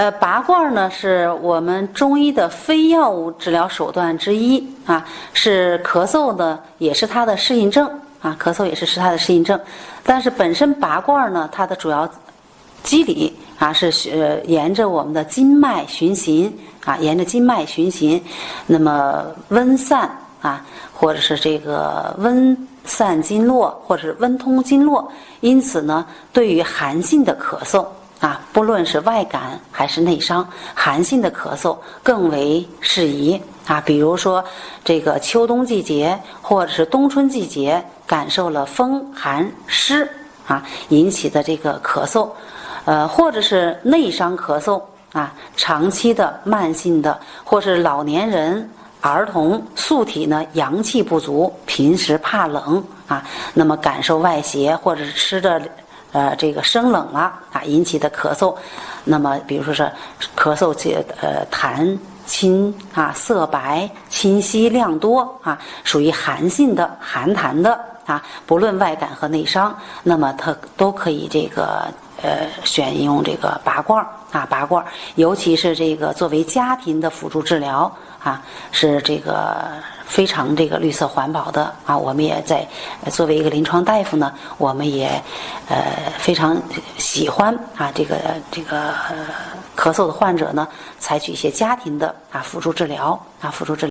拔罐呢是我们中医的非药物治疗手段之一啊，是咳嗽呢也是它的适应症啊，咳嗽也是它的适应症。但是本身拔罐呢，它的主要机理啊是沿着我们的经脉循行啊，沿着经脉循行，那么温散啊，或者是这个温散经络，或者是温通经络。因此呢，对于寒性的咳嗽啊，不论是外感还是内伤，寒性的咳嗽更为适宜啊。比如说这个秋冬季节或者是冬春季节，感受了风寒湿啊引起的这个咳嗽，或者是内伤咳嗽啊，长期的慢性的，或是老年人、儿童素体呢阳气不足，平时怕冷啊，那么感受外邪或者是吃的这个生冷了啊引起的咳嗽，那么比如说是咳嗽痰清啊色白清晰量多啊，属于寒性的寒痰的啊，不论外感和内伤，那么它都可以这个选用这个拔罐啊，拔罐，尤其是这个作为家庭的辅助治疗啊，是这个非常这个绿色环保的啊。我们也在作为一个临床大夫呢，我们也非常喜欢啊这个咳嗽的患者呢，采取一些家庭的啊辅助治疗啊辅助治疗。